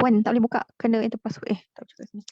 Puan tak boleh buka. Kena enter password. Tak cakap sini.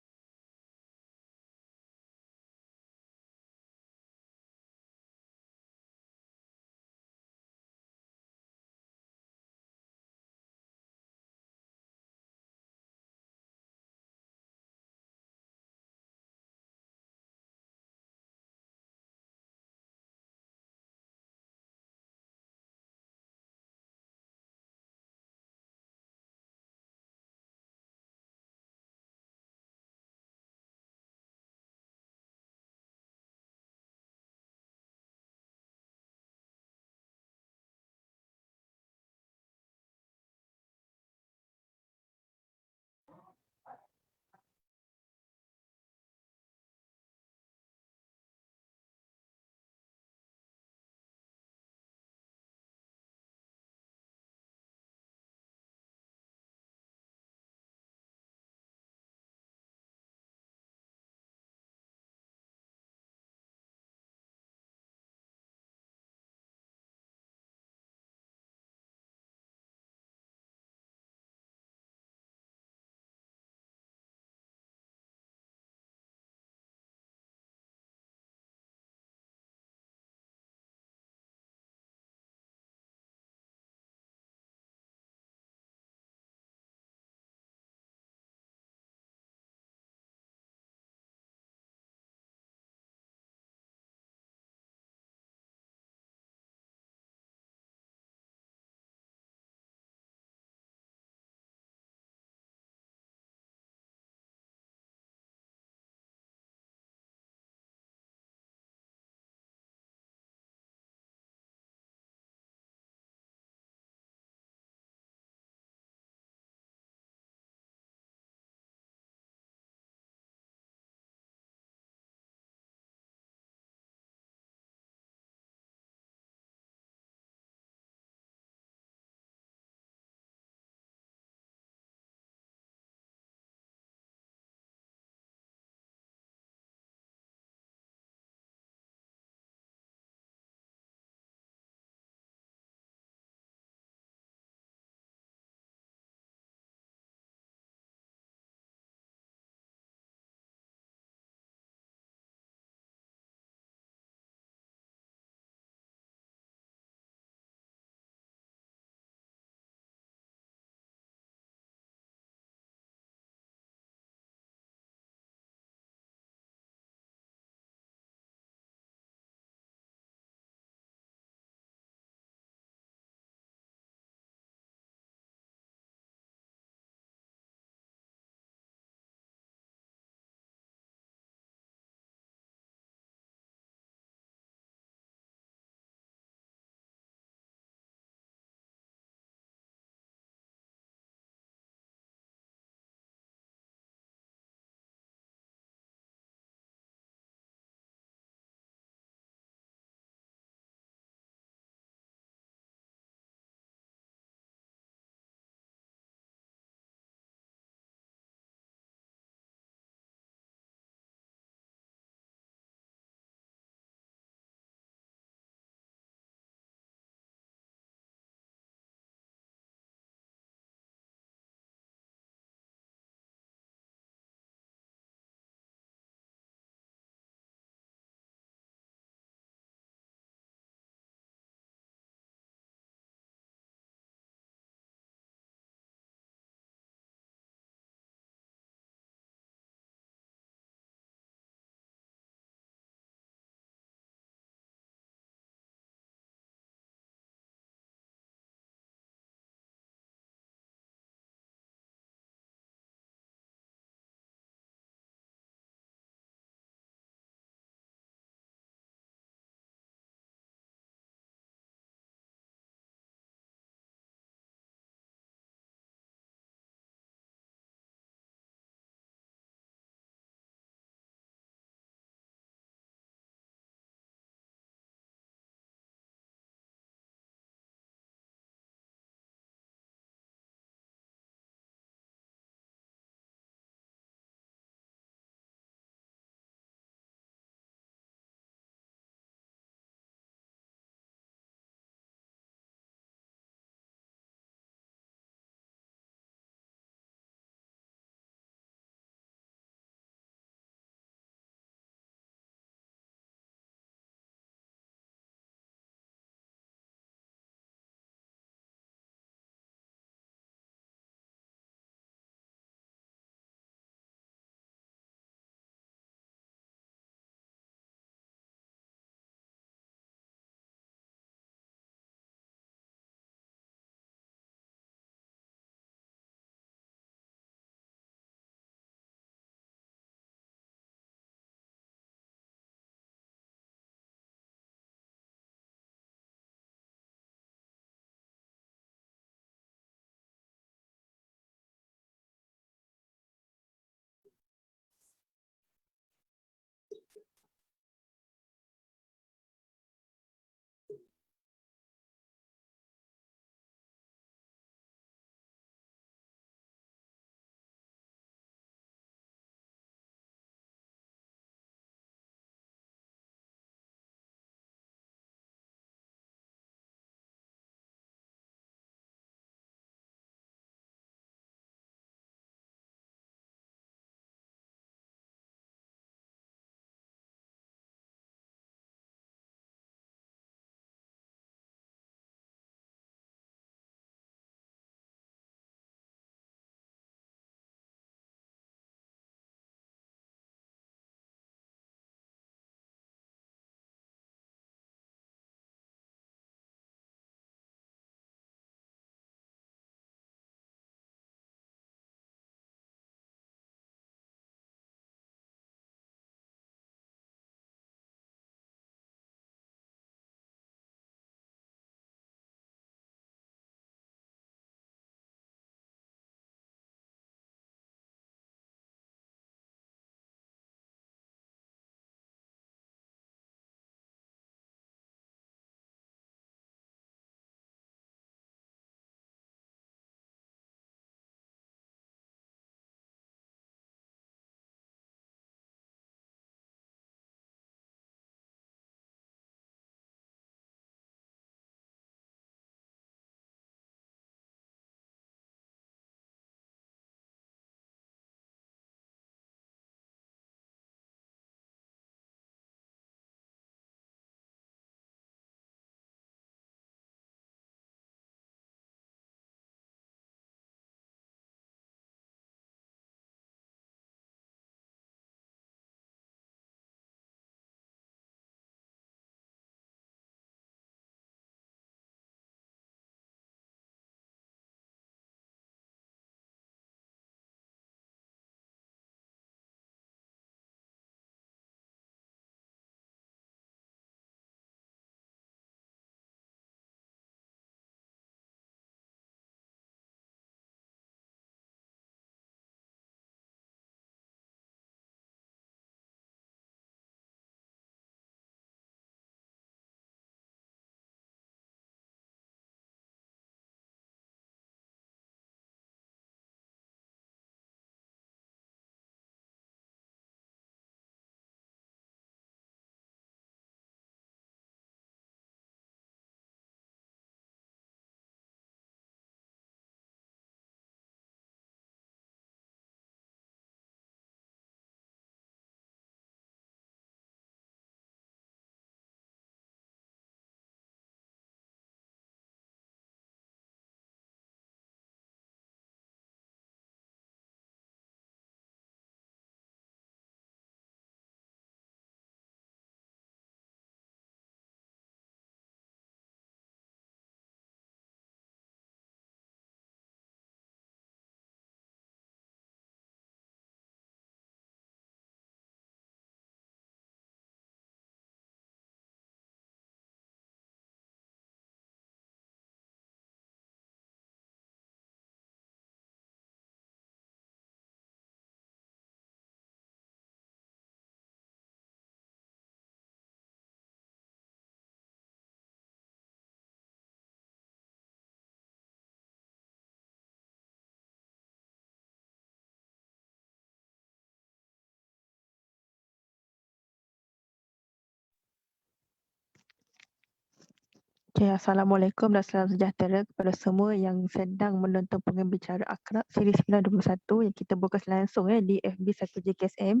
Okey, Assalamualaikum dan salam sejahtera kepada semua yang sedang menonton pengembicara akrab siri 921 yang kita broadcast langsung di FB 1JKSM.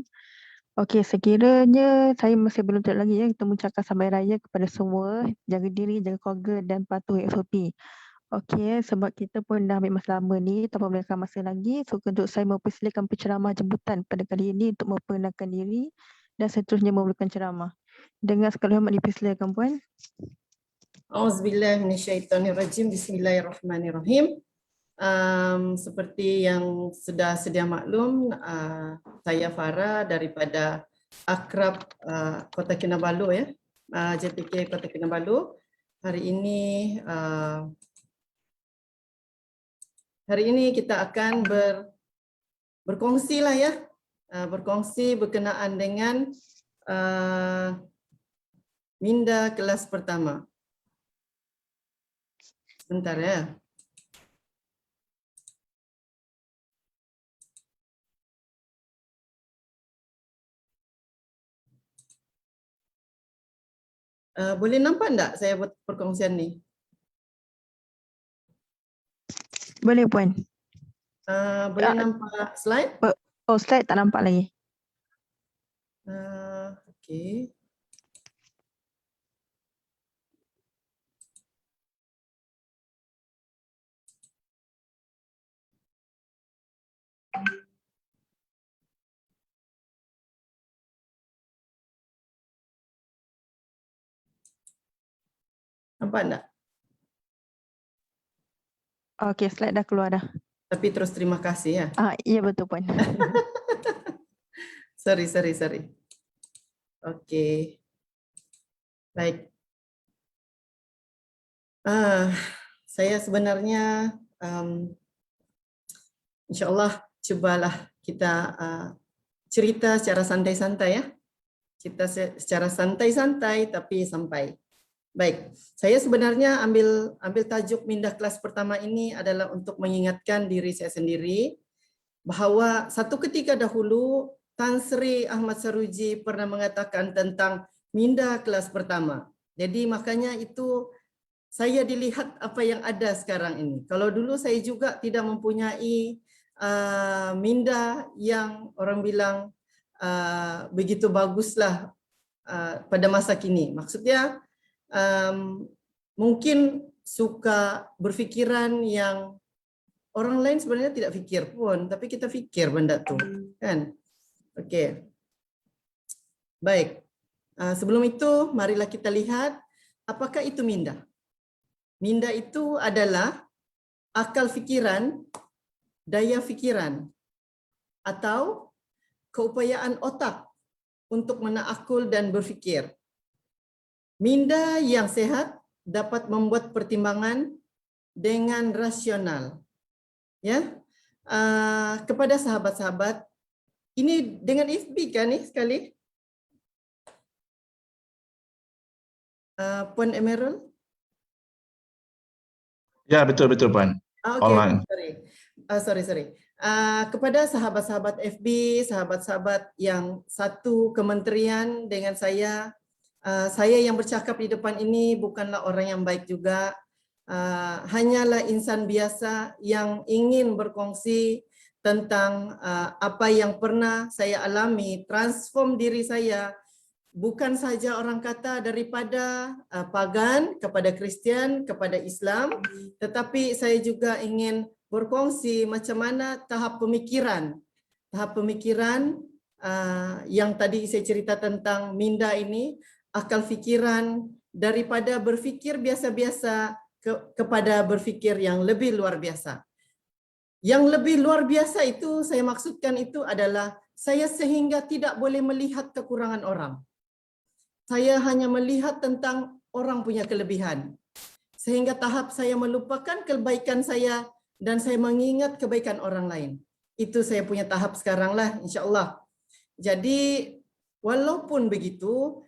Okey, sekiranya saya masih belum teruk lagi kita mengucapkan sambal raya kepada semua, jaga diri, jaga keluarga dan patuhi SOP. Okey, sebab kita pun dah ambil masa lama ni tanpa memberikan masa lagi, so untuk saya mempersilakan penceramah jemputan pada kali ini untuk memperkenalkan diri dan seterusnya memberikan ceramah. Dengan segala hormat dipersilakan puan. Auzubillahi minasyaitonirrajim. Bismillahirrahmanirrahim. Seperti yang sudah sedia maklum, saya Farah daripada Akrab Kota Kinabalu JPK Kota Kinabalu. Hari ini kita akan berkongsi berkongsi berkenaan dengan minda kelas pertama. Sebentar ya. Boleh nampak enggak saya buat perkongsian ni? Boleh puan. Boleh nampak slide? Oh, slide tak nampak lagi. Okey. Nampak enggak? Okey, slide dah keluar dah. Tapi terus terima kasih ya. Ya betul puan. Sorry. Okey. Baik. Saya sebenarnya insya-Allah cubalah kita cerita secara santai-santai ya. Cerita secara santai-santai tapi sampai. Baik, saya sebenarnya ambil tajuk minda kelas pertama ini adalah untuk mengingatkan diri saya sendiri bahawa satu ketika dahulu Tan Sri Ahmad Saruji pernah mengatakan tentang minda kelas pertama. Jadi makanya itu saya dilihat apa yang ada sekarang ini. Kalau dulu saya juga tidak mempunyai minda yang orang bilang begitu baguslah pada masa kini. Maksudnya mungkin suka berfikiran yang orang lain sebenarnya tidak fikir pun, tapi kita fikir benda tu, kan? Okey. Baik. Sebelum itu, marilah kita lihat apakah itu minda. Minda itu adalah akal fikiran, daya fikiran, atau keupayaan otak untuk menaakul dan berfikir. Minda yang sehat dapat membuat pertimbangan dengan rasional. Ya, kepada sahabat-sahabat, ini dengan FB kan ni sekali? Puan Emerald? Ya, betul Puan. Online. Sorry. Kepada sahabat-sahabat FB, sahabat-sahabat yang satu kementerian dengan saya yang bercakap di depan ini bukanlah orang yang baik juga. Hanyalah insan biasa yang ingin berkongsi tentang apa yang pernah saya alami, transform diri saya, bukan saja orang kata daripada pagan kepada Kristian, kepada Islam, tetapi saya juga ingin berkongsi macam mana tahap pemikiran yang tadi saya cerita tentang minda ini, akal fikiran daripada berfikir biasa-biasa kepada berfikir yang lebih luar biasa. Yang lebih luar biasa itu saya maksudkan itu adalah saya sehingga tidak boleh melihat kekurangan orang. Saya hanya melihat tentang orang punya kelebihan. Sehingga tahap saya melupakan kebaikan saya dan saya mengingat kebaikan orang lain. Itu saya punya tahap sekarang lah, insya-Allah. Jadi walaupun begitu,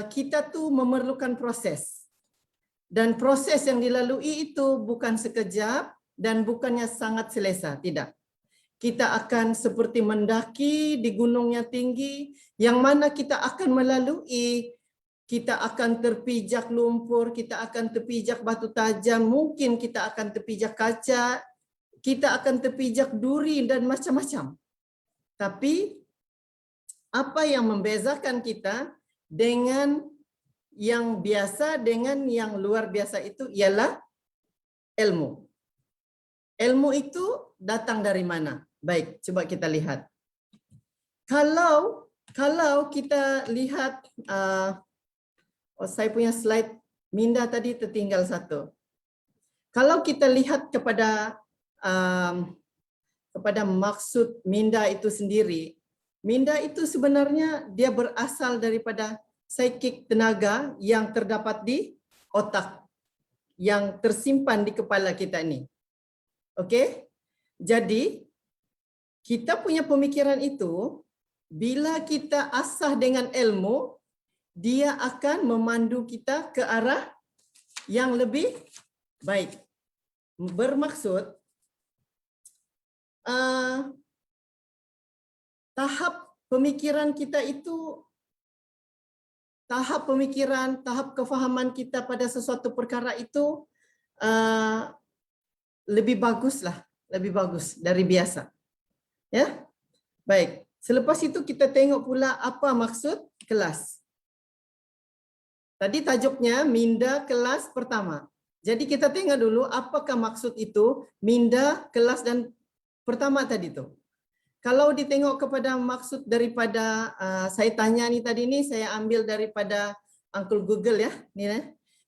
kita tu memerlukan proses. Dan proses yang dilalui itu bukan sekejap dan bukannya sangat selesa, tidak. Kita akan seperti mendaki di gunung yang tinggi, yang mana kita akan melalui kita akan terpijak lumpur, kita akan terpijak batu tajam, mungkin kita akan terpijak kaca, kita akan terpijak duri dan macam-macam. Tapi apa yang membezakan kita dengan yang biasa dengan yang luar biasa itu ialah ilmu. Ilmu itu datang dari mana? Baik, coba kita lihat. Kalau kita lihat, saya punya slide Minda tadi tertinggal satu. Kalau kita lihat kepada maksud Minda itu sendiri, Minda itu sebenarnya dia berasal daripada psikik tenaga yang terdapat di otak, yang tersimpan di kepala kita ini. Okey? Jadi, kita punya pemikiran itu, bila kita asah dengan ilmu, dia akan memandu kita ke arah yang lebih baik. Bermaksud, tahap pemikiran kita itu, tahap kefahaman kita pada sesuatu perkara itu lebih bagus dari biasa. Ya, baik. Selepas itu kita tengok pula apa maksud kelas. Tadi tajuknya minda kelas pertama. Jadi kita tengok dulu apakah maksud itu minda kelas dan pertama tadi tu. Kalau ditengok kepada maksud daripada saya tanya ni tadi ni, saya ambil daripada Uncle Google ya. Ni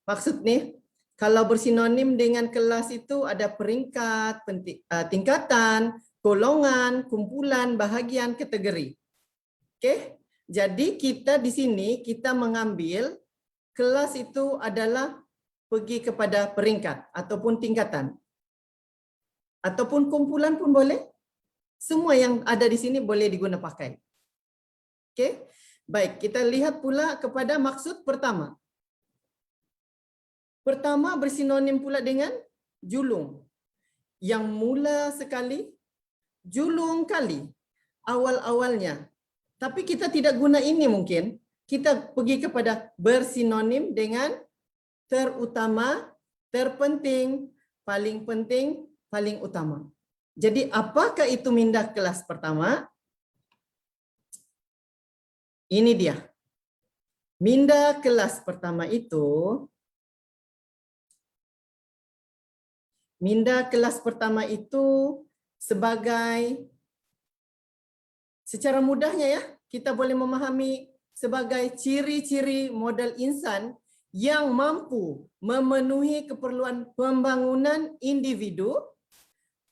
maksud ni, kalau bersinonim dengan kelas itu ada peringkat, tingkatan, golongan, kumpulan, bahagian, kategori. Okey. Jadi kita di sini kita mengambil kelas itu adalah pergi kepada peringkat ataupun tingkatan. Ataupun kumpulan pun boleh. Semua yang ada di sini boleh diguna pakai. Okey. Baik, kita lihat pula kepada maksud pertama. Pertama bersinonim pula dengan julung. Yang mula sekali, julung kali. Awal-awalnya. Tapi kita tidak guna ini mungkin. Kita pergi kepada bersinonim dengan terutama, terpenting, paling utama. Jadi apakah itu minda kelas pertama? Ini dia. Minda kelas pertama itu, sebagai, secara mudahnya ya, kita boleh memahami sebagai ciri-ciri model insan yang mampu memenuhi keperluan pembangunan individu,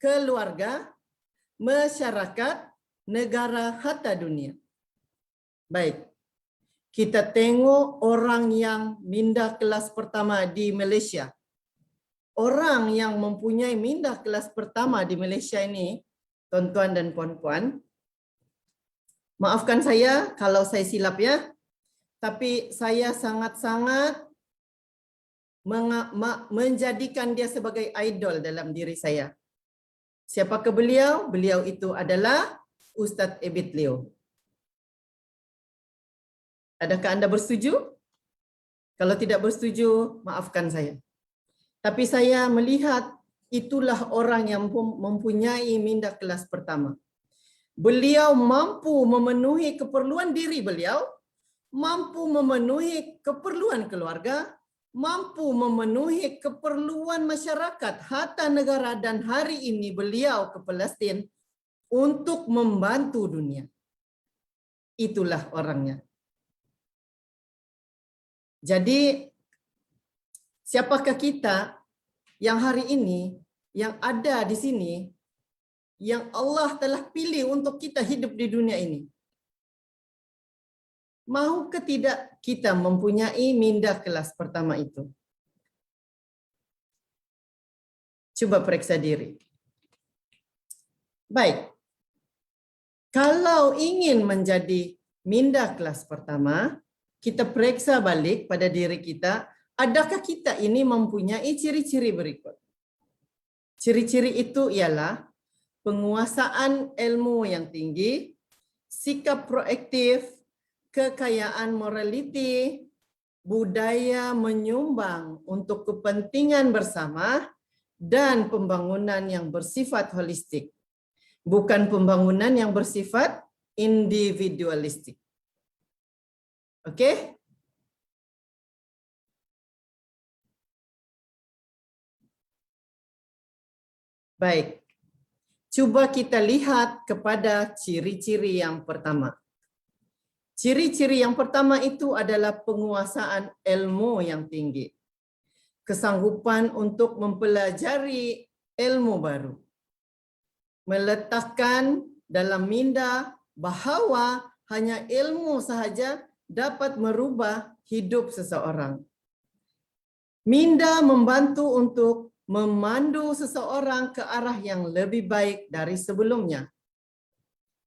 keluarga, masyarakat, negara, hatta dunia. Baik, kita tengok orang yang minda kelas pertama di Malaysia. Orang yang mempunyai minda kelas pertama di Malaysia ini, tuan-tuan dan puan-puan, maafkan saya kalau saya silap ya, tapi saya sangat-sangat menjadikan dia sebagai idol dalam diri saya. Siapakah beliau? Beliau itu adalah Ustaz Ebit Leo. Adakah anda bersetuju? Kalau tidak bersetuju, maafkan saya. Tapi saya melihat itulah orang yang mempunyai minda kelas pertama. Beliau mampu memenuhi keperluan diri beliau, mampu memenuhi keperluan keluarga, mampu memenuhi keperluan masyarakat, hatta negara, dan hari ini beliau ke Palestin untuk membantu dunia. Itulah orangnya. Jadi, siapakah kita yang hari ini, yang ada di sini, yang Allah telah pilih untuk kita hidup di dunia ini? Mahukah tidak kita mempunyai minda kelas pertama itu? Coba periksa diri. Baik. Kalau ingin menjadi minda kelas pertama, kita periksa balik pada diri kita, adakah kita ini mempunyai ciri-ciri berikut? Ciri-ciri itu ialah penguasaan ilmu yang tinggi, sikap proaktif, kekayaan moraliti, budaya menyumbang untuk kepentingan bersama dan pembangunan yang bersifat holistik, bukan pembangunan yang bersifat individualistik. Oke? Baik. Coba kita lihat kepada ciri-ciri yang pertama. Ciri-ciri yang pertama itu adalah penguasaan ilmu yang tinggi. Kesanggupan untuk mempelajari ilmu baru. Meletakkan dalam minda bahawa hanya ilmu sahaja dapat merubah hidup seseorang. Minda membantu untuk memandu seseorang ke arah yang lebih baik dari sebelumnya.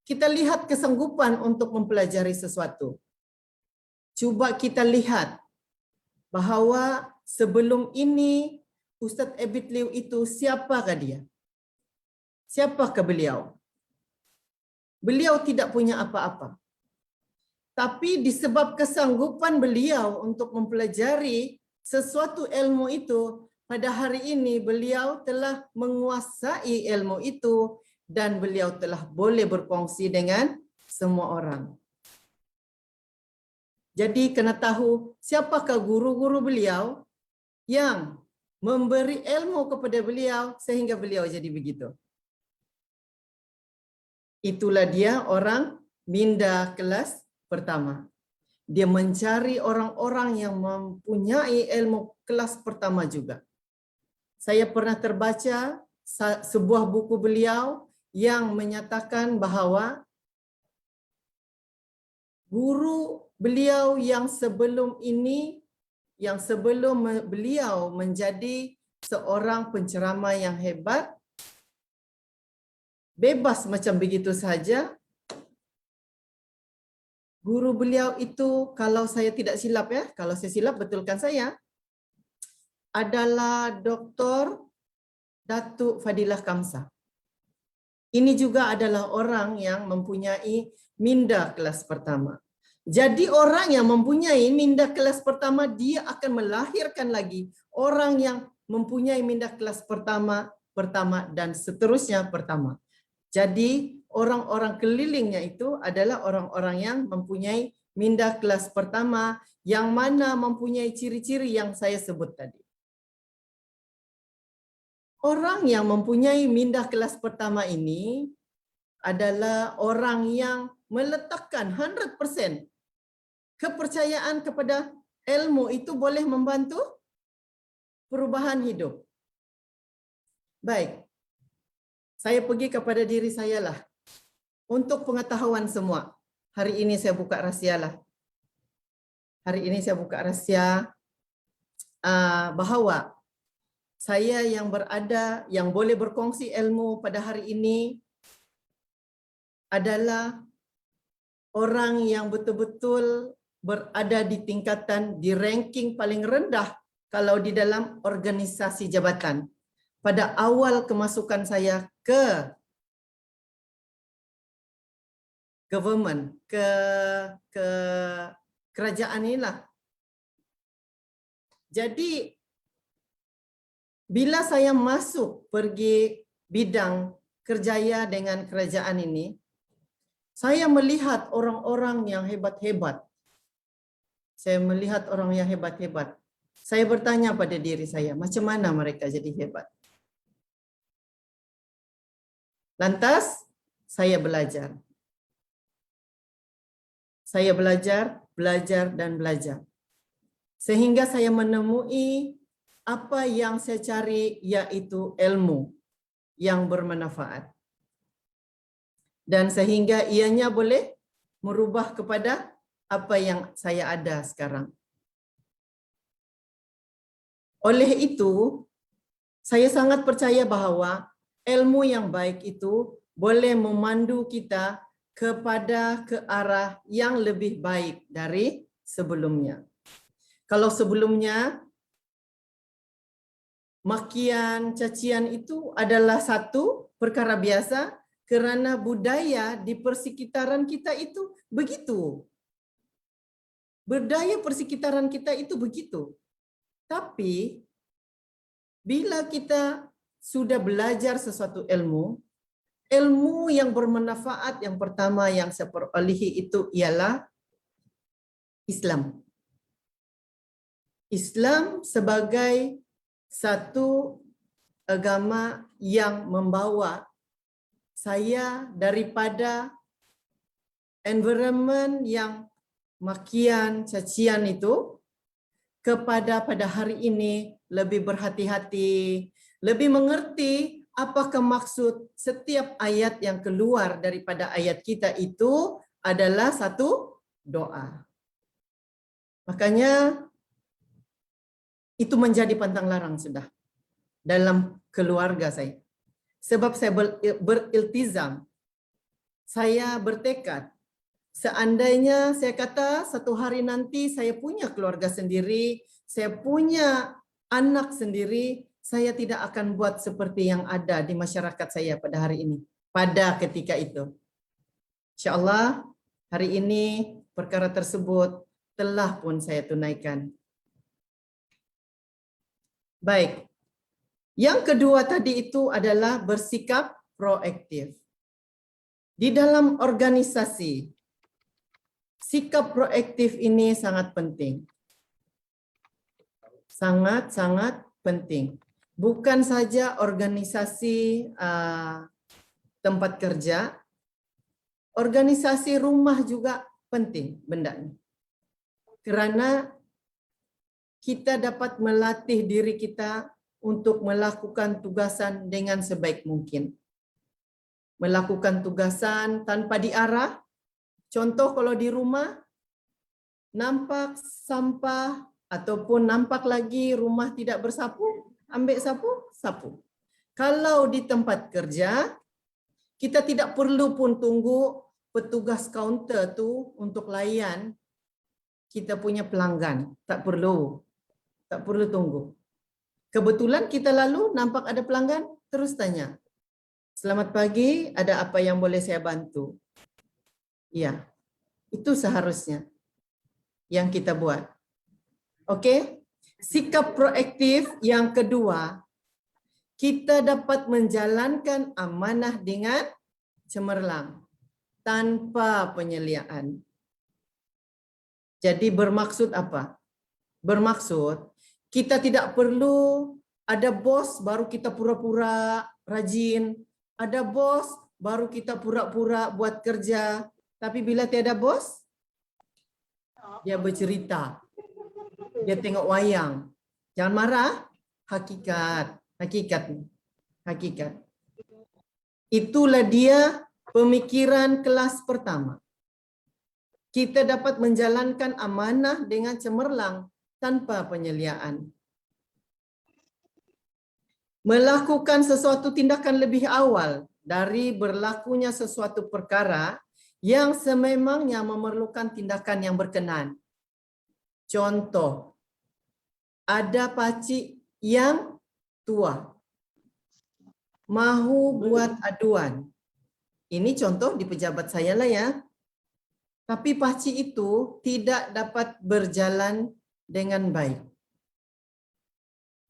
Kita lihat kesanggupan untuk mempelajari sesuatu. Cuba kita lihat bahawa sebelum ini Ustaz Abid Liu itu siapakah dia? Siapakah beliau? Beliau tidak punya apa-apa. Tapi disebab kesanggupan beliau untuk mempelajari sesuatu ilmu itu, pada hari ini beliau telah menguasai ilmu itu dan beliau telah boleh berkongsi dengan semua orang. Jadi kena tahu siapakah guru-guru beliau yang memberi ilmu kepada beliau sehingga beliau jadi begitu. Itulah dia orang minda kelas pertama. Dia mencari orang-orang yang mempunyai ilmu kelas pertama juga. Saya pernah terbaca sebuah buku beliau yang menyatakan bahawa guru beliau yang sebelum ini, yang sebelum beliau menjadi seorang penceramah yang hebat, bebas macam begitu saja, guru beliau itu, kalau saya tidak silap ya, kalau saya silap betulkan saya, adalah Dr. Datuk Fadilah Kamsa. Ini juga adalah orang yang mempunyai minda kelas pertama. Jadi orang yang mempunyai minda kelas pertama, dia akan melahirkan lagi orang yang mempunyai minda kelas pertama dan seterusnya pertama. Jadi orang-orang kelilingnya itu adalah orang-orang yang mempunyai minda kelas pertama yang mana mempunyai ciri-ciri yang saya sebut tadi. Orang yang mempunyai minda kelas pertama ini adalah orang yang meletakkan 100% kepercayaan kepada ilmu itu boleh membantu perubahan hidup. Baik, saya pergi kepada diri saya lah. Untuk pengetahuan semua, hari ini saya buka rahsia lah. Hari ini saya buka rahsia bahawa saya yang berada, yang boleh berkongsi ilmu pada hari ini adalah orang yang betul-betul berada di tingkatan, di ranking paling rendah kalau di dalam organisasi jabatan. Pada awal kemasukan saya ke government, ke kerajaan inilah. Jadi bila saya masuk pergi bidang kerjaya dengan kerajaan ini, saya melihat orang-orang yang hebat-hebat. Saya melihat orang yang hebat-hebat. Saya bertanya pada diri saya, macam mana mereka jadi hebat? Lantas, saya belajar. Saya belajar, dan belajar. Sehingga saya menemui apa yang saya cari, yaitu ilmu yang bermanfaat. Dan sehingga ianya boleh merubah kepada apa yang saya ada sekarang. Oleh itu, saya sangat percaya bahawa ilmu yang baik itu boleh memandu kita kepada ke arah yang lebih baik dari sebelumnya. Kalau sebelumnya makian, cacian itu adalah satu perkara biasa kerana budaya di persekitaran kita itu begitu. Budaya persekitaran kita itu begitu. Tapi bila kita sudah belajar sesuatu ilmu, ilmu yang bermanfaat yang pertama yang saya perolehi itu ialah Islam. Islam sebagai satu agama yang membawa saya daripada environment yang makian, cacian itu kepada pada hari ini lebih berhati-hati, lebih mengerti apakah maksud setiap ayat yang keluar daripada ayat kita itu adalah satu doa. Makanya itu menjadi pantang larang sudah dalam keluarga saya. Sebab saya beriltizam, saya bertekad, seandainya saya kata satu hari nanti saya punya keluarga sendiri, saya punya anak sendiri, saya tidak akan buat seperti yang ada di masyarakat saya pada hari ini, pada ketika itu. InsyaAllah hari ini perkara tersebut telah pun saya tunaikan. Baik. Yang kedua tadi itu adalah bersikap proaktif. Di dalam organisasi, sikap proaktif ini sangat penting. Sangat-sangat penting. Bukan saja organisasi tempat kerja, organisasi rumah juga penting benda ini. Kerana kita dapat melatih diri kita untuk melakukan tugasan dengan sebaik mungkin. Melakukan tugasan tanpa diarah. Contoh kalau di rumah, nampak sampah ataupun nampak lagi rumah tidak bersapu, ambil sapu, sapu. Kalau di tempat kerja, kita tidak perlu pun tunggu petugas kaunter tu untuk layan kita punya pelanggan. Tak perlu. Tak perlu tunggu. Kebetulan kita lalu nampak ada pelanggan, terus tanya. Selamat pagi, ada apa yang boleh saya bantu? Ya, itu seharusnya yang kita buat. Okey? Sikap proaktif yang kedua, kita dapat menjalankan amanah dengan cemerlang, tanpa penyeliaan. Jadi bermaksud apa? Bermaksud, kita tidak perlu ada bos baru kita pura-pura rajin, ada bos baru kita pura-pura buat kerja. Tapi bila tiada bos, dia bercerita. Dia tengok wayang. Jangan marah, hakikat. Hakikat. Itulah dia pemikiran kelas pertama. Kita dapat menjalankan amanah dengan cemerlang tanpa penyeliaan. Melakukan sesuatu tindakan lebih awal dari berlakunya sesuatu perkara yang sememangnya memerlukan tindakan yang berkenan. Contoh, ada pakcik yang tua, mahu buat aduan. Ini contoh di pejabat saya lah ya. Tapi pakcik itu tidak dapat berjalan dengan baik.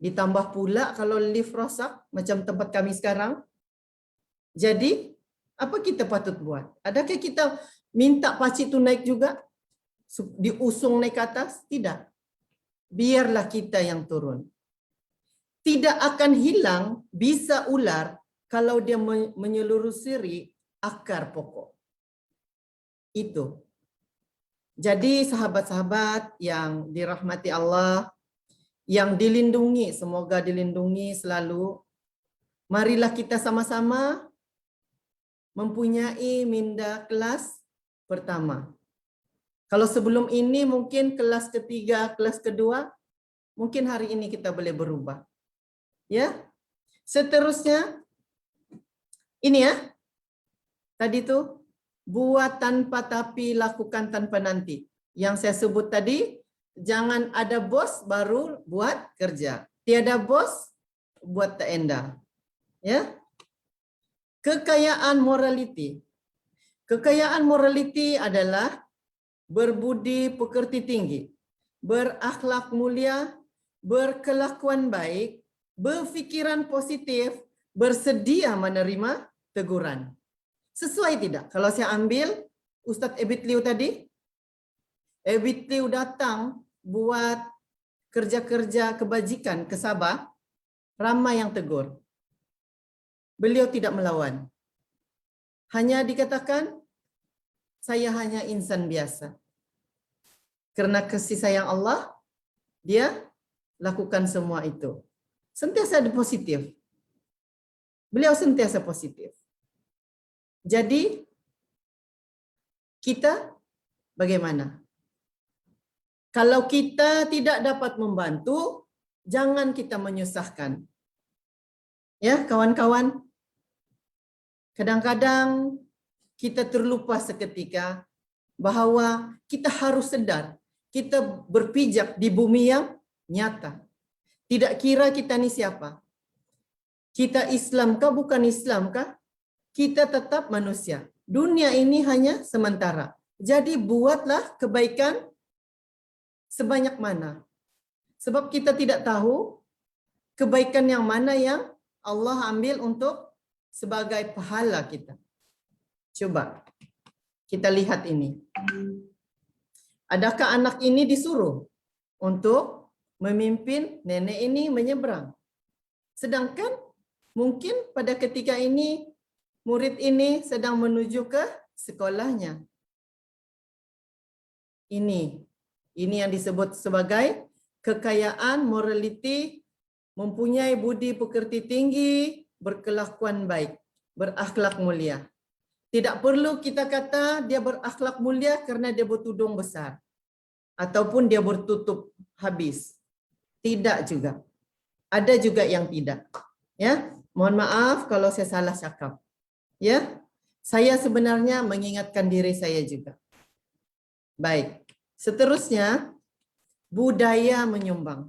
Ditambah pula kalau lift rosak macam tempat kami sekarang. Jadi, apa kita patut buat? Adakah kita minta pakcik itu naik juga? Diusung naik ke atas? Tidak. Biarlah kita yang turun. Tidak akan hilang bisa ular kalau dia menyelusuri akar pokok. Itu. Jadi sahabat-sahabat yang dirahmati Allah, yang dilindungi, semoga dilindungi selalu. Marilah kita sama-sama mempunyai minda kelas pertama. Kalau sebelum ini mungkin kelas ketiga, kelas kedua, mungkin hari ini kita boleh berubah. Ya. Seterusnya, ini ya. Tadi tu, buat tanpa tapi, lakukan tanpa nanti. Yang saya sebut tadi, jangan ada bos baru buat kerja. Tiada bos buat tenda. Ya. Kekayaan morality. Kekayaan morality adalah berbudi pekerti tinggi, berakhlak mulia, berkelakuan baik, berfikiran positif, bersedia menerima teguran. Sesuai tidak? Kalau saya ambil Ustadz Ebit Liu tadi, Ebit Liu datang buat kerja-kerja kebajikan ke Sabah, ramai yang tegur. Beliau tidak melawan. Hanya dikatakan, saya hanya insan biasa. Karena kasih sayang Allah, dia lakukan semua itu. Sentiasa positif. Beliau sentiasa positif. Jadi, kita bagaimana? Kalau kita tidak dapat membantu, jangan kita menyusahkan. Ya, kawan-kawan. Kadang-kadang kita terlupa seketika bahwa kita harus sadar, kita berpijak di bumi yang nyata. Tidak kira kita ini siapa. Kita Islam kah, bukan Islam kah? Kita tetap manusia. Dunia ini hanya sementara. Jadi buatlah kebaikan sebanyak mana. Sebab kita tidak tahu kebaikan yang mana yang Allah ambil untuk sebagai pahala kita. Coba kita lihat ini. Adakah anak ini disuruh untuk memimpin nenek ini menyeberang? Sedangkan mungkin pada ketika ini murid ini sedang menuju ke sekolahnya. Ini yang disebut sebagai kekayaan morality, mempunyai budi pekerti tinggi, berkelakuan baik, berakhlak mulia. Tidak perlu kita kata dia berakhlak mulia karena dia bertudung besar ataupun dia bertutup habis. Tidak juga. Ada juga yang tidak. Ya, mohon maaf kalau saya salah cakap. Ya, saya sebenarnya mengingatkan diri saya juga. Baik, seterusnya budaya menyumbang.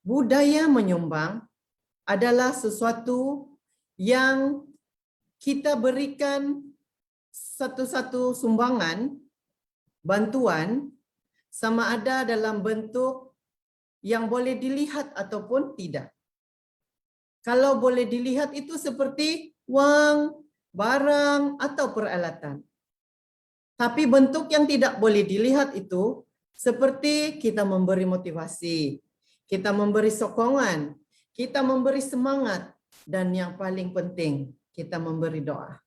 Budaya menyumbang adalah sesuatu yang kita berikan satu-satu sumbangan, bantuan, sama ada dalam bentuk yang boleh dilihat ataupun tidak. Kalau boleh dilihat itu seperti wang, barang, atau peralatan. Tapi bentuk yang tidak boleh dilihat itu seperti kita memberi motivasi, kita memberi sokongan, kita memberi semangat, dan yang paling penting, kita memberi doa.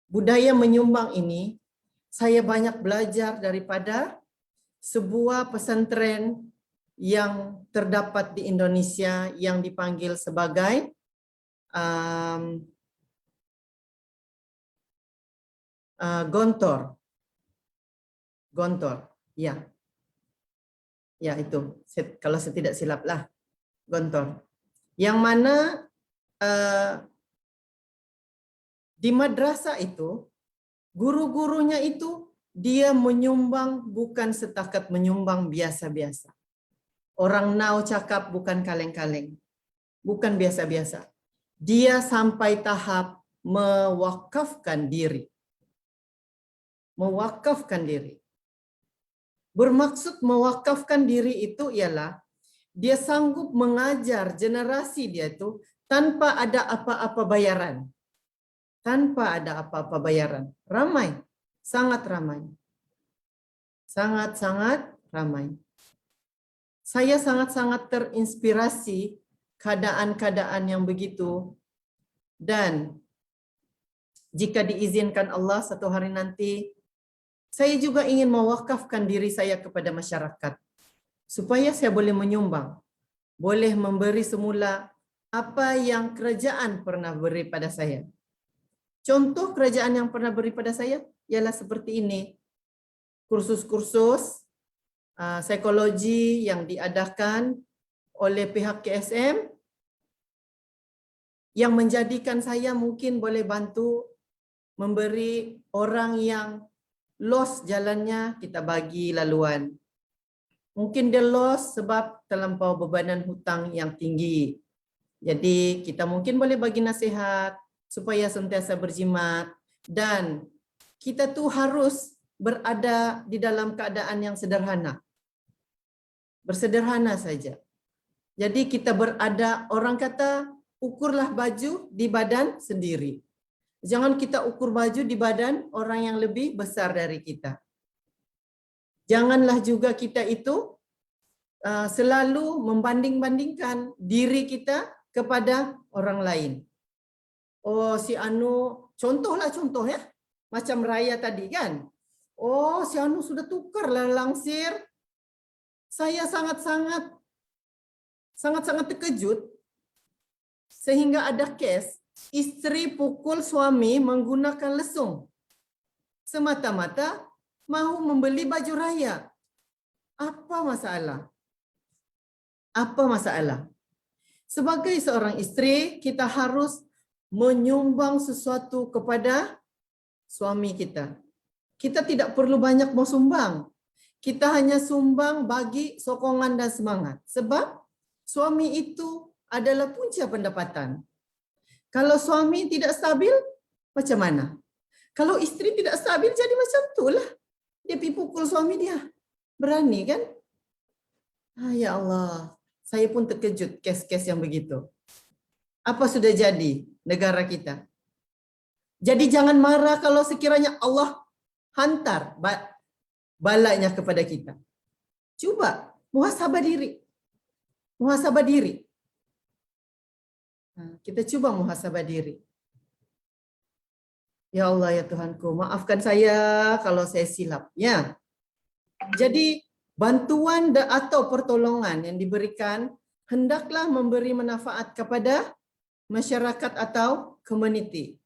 Budaya menyumbang ini, saya banyak belajar daripada sebuah pesantren yang terdapat di Indonesia yang dipanggil sebagai Gontor. Gontor, ya. Ya itu, kalau saya tidak silap lah, Gontor. Yang mana di madrasah itu, guru-gurunya itu dia menyumbang bukan setakat menyumbang biasa-biasa. Orang now cakap bukan kaleng-kaleng, bukan biasa-biasa. Dia sampai tahap mewakafkan diri. Mewakafkan diri. Bermaksud mewakafkan diri itu ialah dia sanggup mengajar generasi dia itu tanpa ada apa-apa bayaran. Tanpa ada apa-apa bayaran. Ramai, sangat ramai. Sangat-sangat ramai. Saya sangat-sangat terinspirasi keadaan-keadaan yang begitu. Dan jika diizinkan Allah satu hari nanti, saya juga ingin mewakafkan diri saya kepada masyarakat. Supaya saya boleh menyumbang. Boleh memberi semula apa yang kerajaan pernah beri pada saya. Contoh kerajaan yang pernah beri pada saya ialah seperti ini. Kursus-kursus psikologi yang diadakan oleh pihak KSM yang menjadikan saya mungkin boleh bantu memberi orang yang lost jalannya, kita bagi laluan. Mungkin dia lost sebab terlampau bebanan hutang yang tinggi. Jadi kita mungkin boleh bagi nasihat supaya sentiasa berjimat, Dan kita tuh harus berada di dalam keadaan yang sederhana. Bersederhana saja. Jadi kita berada, orang kata, ukurlah baju di badan sendiri. Jangan kita ukur baju di badan orang yang lebih besar dari kita. Janganlah juga kita itu selalu membanding-bandingkan diri kita kepada orang lain. Oh, si Anu, contohlah contoh ya. Macam Raya tadi kan. Oh, si Anu sudah tukar lah langsir. Saya sangat-sangat terkejut sehingga ada kes istri pukul suami menggunakan lesung. Semata-mata mau membeli baju raya. Apa masalah? Apa masalah? Sebagai seorang istri, kita harus menyumbang sesuatu kepada suami kita. Kita tidak perlu banyak mau sumbang. Kita hanya sumbang bagi sokongan dan semangat. Sebab suami itu adalah punca pendapatan. Kalau suami tidak stabil, macam mana? Kalau istri tidak stabil, jadi macam itulah. Dia pergi pukul suami dia. Berani kan? Ya Allah, saya pun terkejut kes-kes yang begitu. Apa sudah jadi negara kita? Jadi jangan marah kalau sekiranya Allah hantar balanya kepada kita. Coba muhasabah diri. Muhasabah diri. Kita coba muhasabah diri. Ya Allah ya Tuhanku, maafkan saya kalau saya silap. Ya. Jadi bantuan atau pertolongan yang diberikan hendaklah memberi manfaat kepada masyarakat atau community.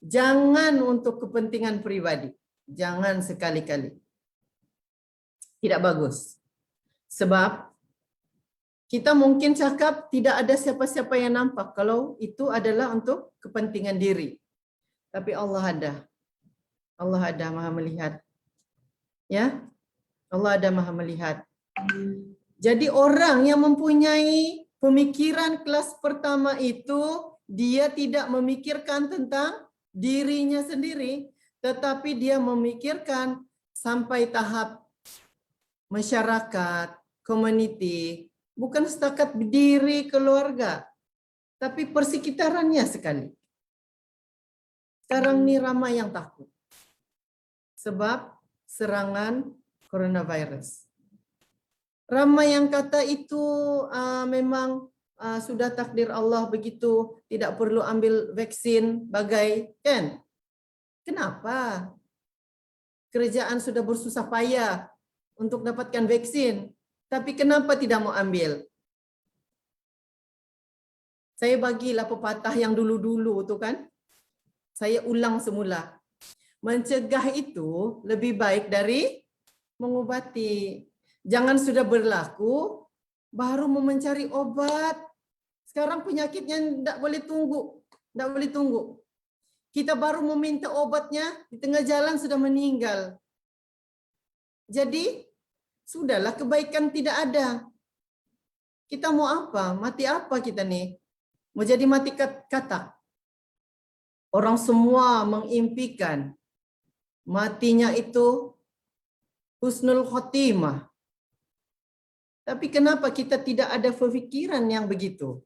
Jangan untuk kepentingan pribadi. Jangan sekali-kali. Tidak bagus. Sebab kita mungkin cakap tidak ada siapa-siapa yang nampak kalau itu adalah untuk kepentingan diri. Tapi Allah ada. Allah ada Maha melihat. Ya? Allah ada Maha melihat. Jadi orang yang mempunyai pemikiran kelas pertama itu dia tidak memikirkan tentang dirinya sendiri, tetapi dia memikirkan sampai tahap masyarakat, community, bukan setakat diri keluarga, tapi persekitarannya sekali. Sekarang ini ramai yang takut. Sebab serangan coronavirus. Ramai yang kata itu memang sudah takdir Allah begitu, tidak perlu ambil vaksin bagai, kan? Kenapa? Kerajaan sudah bersusah payah untuk dapatkan vaksin, tapi kenapa tidak mau ambil? Saya bagilah pepatah yang dulu-dulu tu kan. Saya ulang semula. Mencegah itu lebih baik dari mengobati. Jangan sudah berlaku, baru mau mencari obat. Sekarang penyakitnya tidak boleh tunggu. Tidak boleh tunggu. Kita baru meminta obatnya, di tengah jalan sudah meninggal. Jadi, sudahlah kebaikan tidak ada. Kita mau apa? Mati apa kita nih? Mau jadi mati katak. Orang semua mengimpikan matinya itu husnul khotimah. Tapi kenapa kita tidak ada pemikiran yang begitu?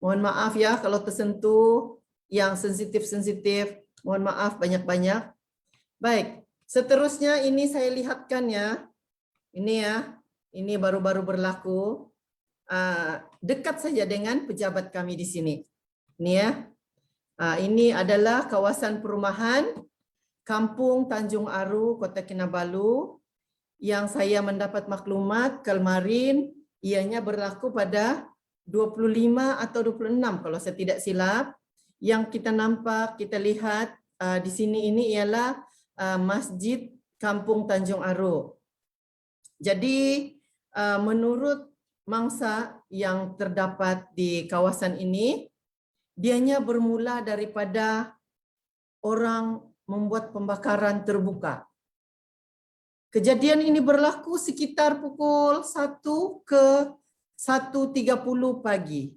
Mohon maaf ya kalau tersentuh yang sensitif-sensitif. Mohon maaf banyak-banyak. Baik, seterusnya ini saya lihatkan ya. Ini ya, ini baru-baru berlaku. Dekat saja dengan pejabat kami di sini. Ini ya. Ini adalah kawasan perumahan Kampung Tanjung Aru, Kota Kinabalu. Yang saya mendapat maklumat kemarin ianya berlaku pada 25 atau 26 kalau saya tidak silap. Yang kita nampak, kita lihat di sini ini ialah Masjid Kampung Tanjung Aru. Jadi menurut mangsa yang terdapat di kawasan ini, dianya bermula daripada orang membuat pembakaran terbuka. Kejadian ini berlaku sekitar pukul 1 ke 1.30 pagi.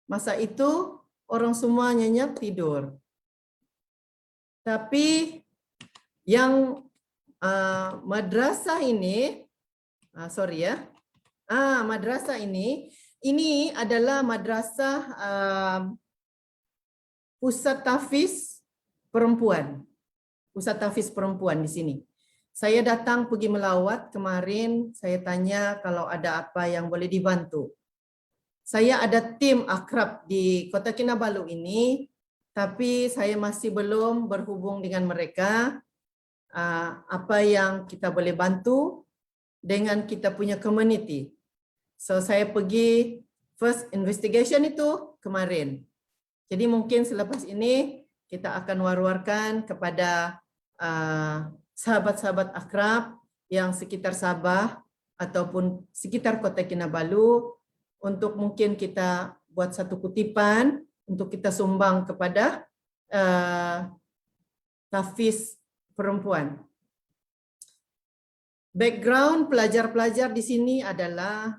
Masa itu orang semua nyenyak tidur. Tapi yang madrasah ini, madrasah ini adalah madrasah pusat tahfiz perempuan. Pusat tahfiz perempuan di sini. Saya datang pergi melawat kemarin, saya tanya kalau ada apa yang boleh dibantu. Saya ada tim akrab di Kota Kinabalu ini, tapi saya masih belum berhubung dengan mereka. Apa yang kita boleh bantu dengan kita punya community. So saya pergi first investigation itu kemarin. Jadi mungkin selepas ini kita akan war-warkan kepada sahabat-sahabat akrab yang sekitar Sabah ataupun sekitar Kota Kinabalu untuk mungkin kita buat satu kutipan untuk kita sumbang kepada tahfiz perempuan. Background pelajar-pelajar di sini adalah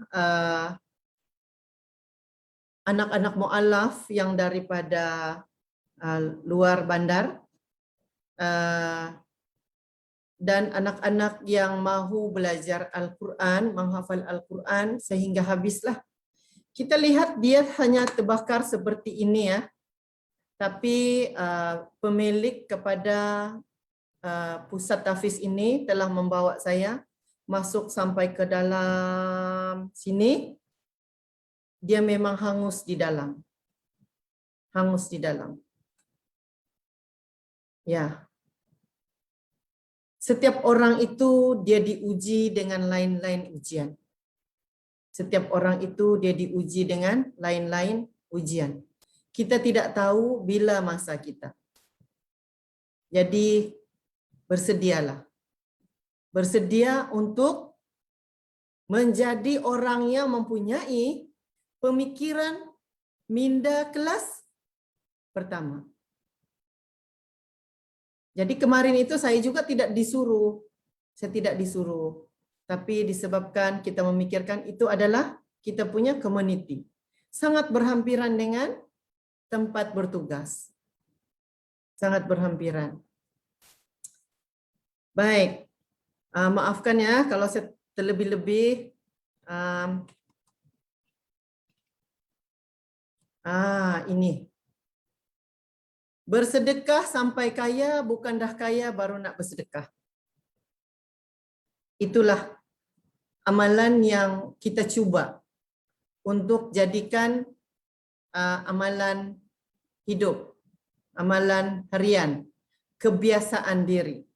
anak-anak mu'alaf yang daripada luar bandar dan anak-anak yang mahu belajar Al-Quran, menghafal Al-Quran sehingga habislah. Kita lihat dia hanya terbakar seperti ini ya, tapi pemilik kepada pusat tahfiz ini telah membawa saya masuk sampai ke dalam sini. Dia memang hangus di dalam. Hangus di dalam. Ya. Setiap orang itu dia diuji dengan lain-lain ujian. Setiap orang itu dia diuji dengan lain-lain ujian. Kita tidak tahu bila masa kita. Jadi bersedialah. Bersedia untuk menjadi orang yang mempunyai pemikiran minda kelas pertama. Jadi kemarin itu saya juga tidak disuruh. Saya tidak disuruh. Tapi disebabkan kita memikirkan itu adalah kita punya community. Sangat berhampiran dengan tempat bertugas. Sangat berhampiran. Baik. Maafkan ya kalau saya terlebih-lebih. Ini. Bersedekah sampai kaya, bukan dah kaya baru nak bersedekah. Itulah amalan yang kita cuba untuk jadikan amalan hidup, amalan harian, kebiasaan diri.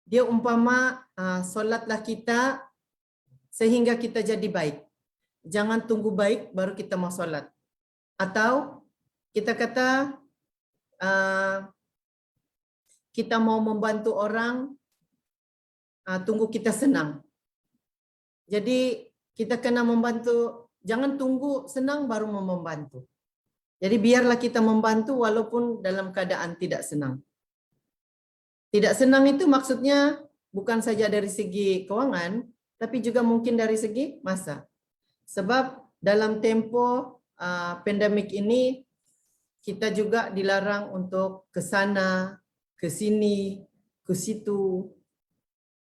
Dia umpama solatlah kita sehingga kita jadi baik. Jangan tunggu baik baru kita mau solat. Atau kita kata kita mau membantu orang, tunggu kita senang. Jadi kita kena membantu, jangan tunggu senang baru mau membantu. Jadi biarlah kita membantu walaupun dalam keadaan tidak senang. Tidak senang itu maksudnya bukan saja dari segi keuangan, tapi juga mungkin dari segi masa. Sebab dalam tempo pandemik ini, kita juga dilarang untuk ke sana, ke sini, ke situ.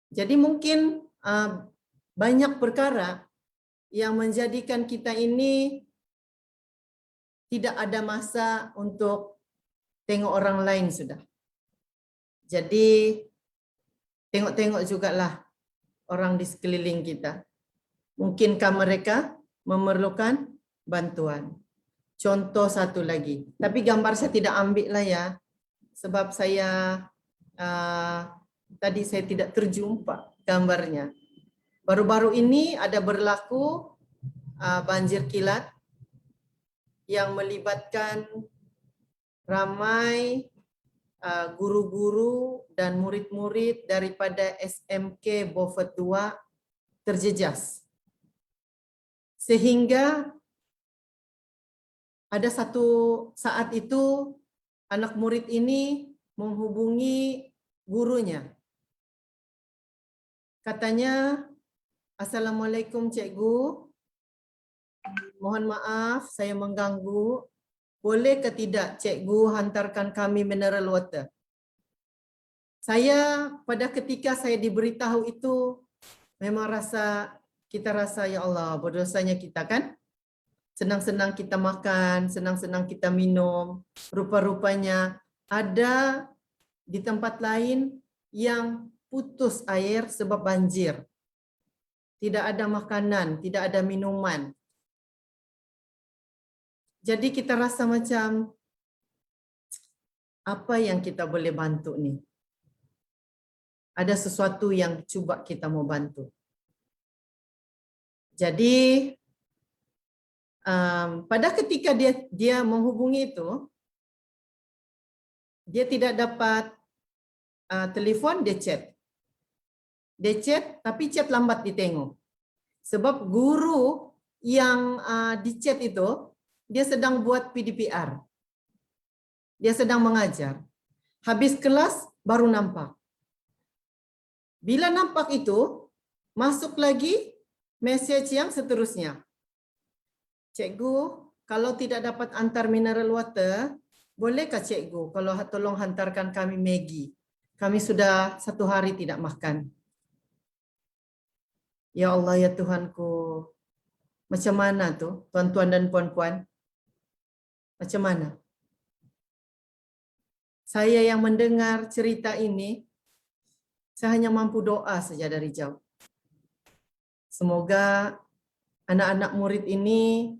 Jadi mungkin banyak perkara yang menjadikan kita ini tidak ada masa untuk tengok orang lain sudah. Jadi tengok-tengok jugalah orang di sekeliling kita. Mungkinkah mereka memerlukan bantuan? Contoh satu lagi. Tapi gambar saya tidak ambil lah ya. Sebab saya tadi saya tidak terjumpa gambarnya. Baru-baru ini ada berlaku banjir kilat yang melibatkan ramai guru-guru dan murid-murid daripada SMK Beaufort 2 terjejas. Sehingga ada satu saat itu anak murid ini menghubungi gurunya. Katanya, "Assalamualaikum cikgu, mohon maaf saya mengganggu. Boleh ke tidak cikgu hantarkan kami mineral water?" Saya pada ketika saya diberitahu itu memang kita rasa ya Allah berdosanya kita kan. Senang-senang kita makan, senang-senang kita minum. Rupa-rupanya ada di tempat lain yang putus air sebab banjir. Tidak ada makanan, tidak ada minuman. Jadi kita rasa macam apa yang kita boleh bantu nih? Ada sesuatu yang cuba kita mau bantu. Jadi pada ketika dia menghubungi itu, dia tidak dapat telefon, dia chat. Dia chat, tapi chat lambat ditengok. Sebab guru yang di chat itu, dia sedang buat PDPR. Dia sedang mengajar. Habis kelas, baru nampak. Bila nampak itu, masuk lagi message yang seterusnya. Cikgu, kalau tidak dapat antar mineral water, bolehkah cikgu kalau tolong hantarkan kami Maggi? Kami sudah 1 hari tidak makan. Ya Allah, ya Tuhanku. Macam mana tuh, tuan-tuan dan puan-puan? Macam mana? Saya yang mendengar cerita ini, saya hanya mampu doa saja dari jauh. Semoga anak-anak murid ini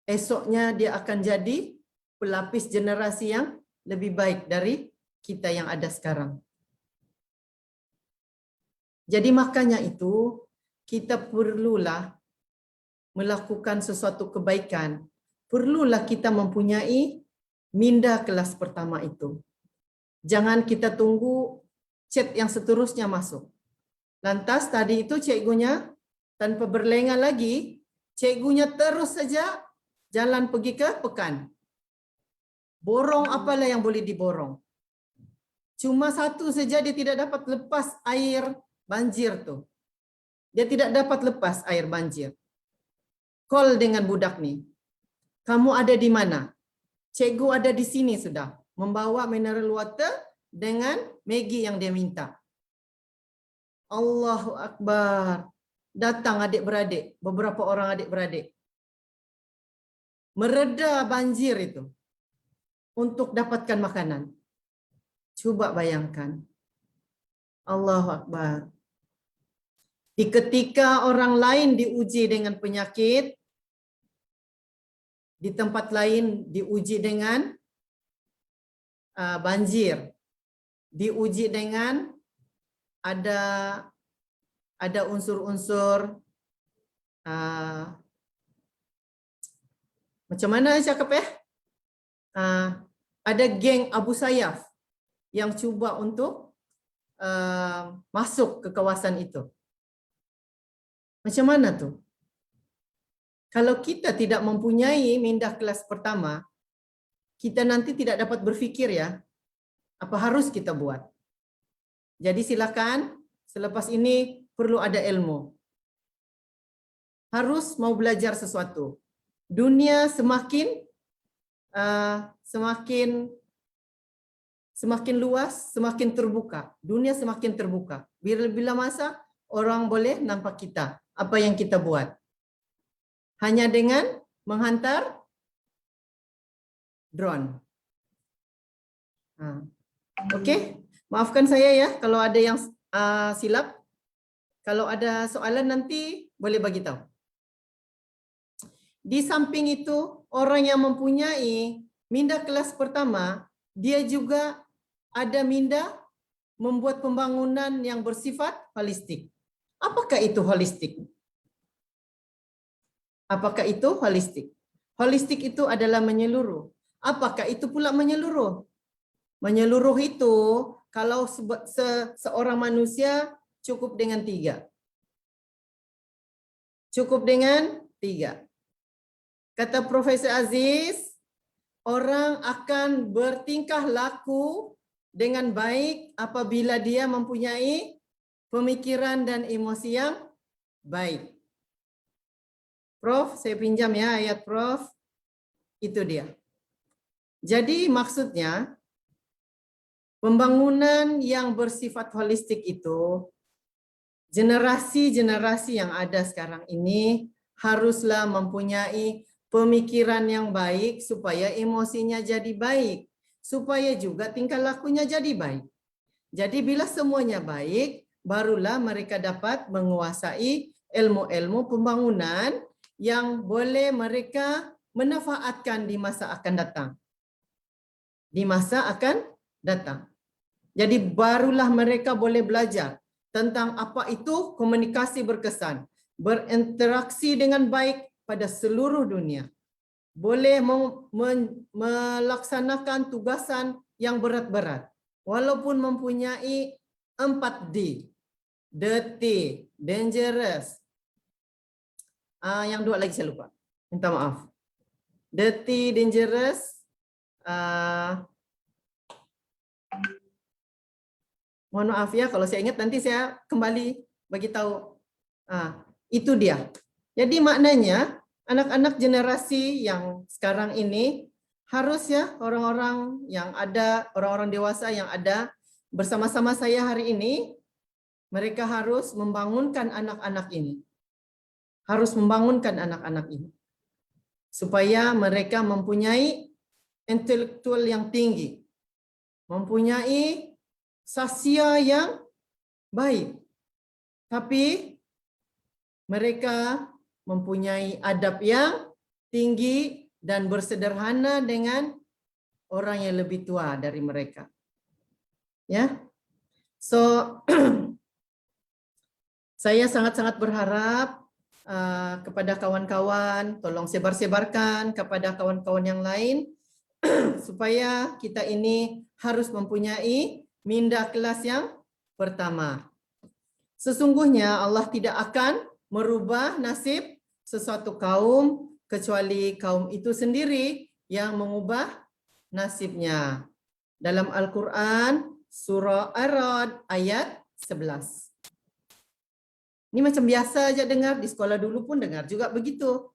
esoknya dia akan jadi pelapis generasi yang lebih baik dari kita yang ada sekarang. Jadi makanya itu kita perlulah melakukan sesuatu kebaikan. Perlulah kita mempunyai minda kelas pertama itu. Jangan kita tunggu chat yang seterusnya masuk. Lantas tadi itu cikgunya tanpa berlengah lagi, cikgunya terus saja jalan pergi ke pekan. Borong apalah yang boleh diborong. Cuma satu saja dia tidak dapat lepas air banjir tu. Dia tidak dapat lepas air banjir. Call dengan budak ni. Kamu ada di mana? Cikgu ada di sini sudah. Membawa mineral water dengan Maggi yang dia minta. Allahu Akbar. Datang adik-beradik. Beberapa orang adik-beradik. Mereda banjir itu. Untuk dapatkan makanan. Cuba bayangkan. Allahu Akbar. Di ketika orang lain diuji dengan penyakit, di tempat lain diuji dengan banjir, diuji dengan ada unsur-unsur macam mana cakap ya? Ada geng Abu Sayyaf yang cuba untuk masuk ke kawasan itu. Macam mana tu? Kalau kita tidak mempunyai minda kelas pertama, kita nanti tidak dapat berfikir ya, apa harus kita buat. Jadi silakan, selepas ini perlu ada ilmu. Harus mau belajar sesuatu. Dunia semakin luas, semakin terbuka. Dunia semakin terbuka. Bila masa orang boleh nampak kita, apa yang kita buat. Hanya dengan menghantar drone. Okey, maafkan saya ya kalau ada yang silap. Kalau ada soalan nanti boleh bagi tahu. Di samping itu, orang yang mempunyai minda kelas pertama, dia juga ada minda membuat pembangunan yang bersifat holistik. Apakah itu holistik? Apakah itu holistik? Holistik itu adalah menyeluruh. Apakah itu pula menyeluruh? Menyeluruh itu kalau seorang manusia cukup dengan 3. Cukup dengan 3. Kata Profesor Aziz, orang akan bertingkah laku dengan baik apabila dia mempunyai pemikiran dan emosi yang baik. Prof, saya pinjam ya ayat Prof. Itu dia. Jadi maksudnya, Pembangunan yang bersifat holistik itu, generasi-generasi yang ada sekarang ini haruslah mempunyai pemikiran yang baik supaya emosinya jadi baik, supaya juga tingkah lakunya jadi baik. Jadi bila semuanya baik, barulah mereka dapat menguasai ilmu-ilmu pembangunan yang boleh mereka manfaatkan di masa akan datang. Di masa akan datang. Jadi barulah mereka boleh belajar tentang apa itu komunikasi berkesan, berinteraksi dengan baik pada seluruh dunia. Boleh melaksanakan tugasan yang berat-berat walaupun mempunyai 4D. Dirty, dangerous. Yang dua lagi saya lupa. Minta maaf. Dirty, dangerous, mohon maaf ya kalau saya ingat nanti saya kembali bagi tahu. Itu dia. Jadi maknanya anak-anak generasi yang sekarang ini harus ya orang-orang yang ada, orang-orang dewasa yang ada bersama-sama saya hari ini, mereka harus membangunkan anak-anak ini. Harus membangunkan anak-anak ini. Supaya mereka mempunyai intelektual yang tinggi. Mempunyai sasya yang baik. Tapi mereka mempunyai adab yang tinggi dan bersederhana dengan orang yang lebih tua dari mereka. Ya. So saya sangat-sangat berharap kepada kawan-kawan, tolong sebar-sebarkan kepada kawan-kawan yang lain supaya kita ini harus mempunyai minda kelas yang pertama. Sesungguhnya Allah tidak akan merubah nasib sesuatu kaum kecuali kaum itu sendiri yang mengubah nasibnya. Dalam Al-Quran, surah Ar-Ra'd ayat 11. Ini macam biasa aja dengar, di sekolah dulu pun dengar juga begitu.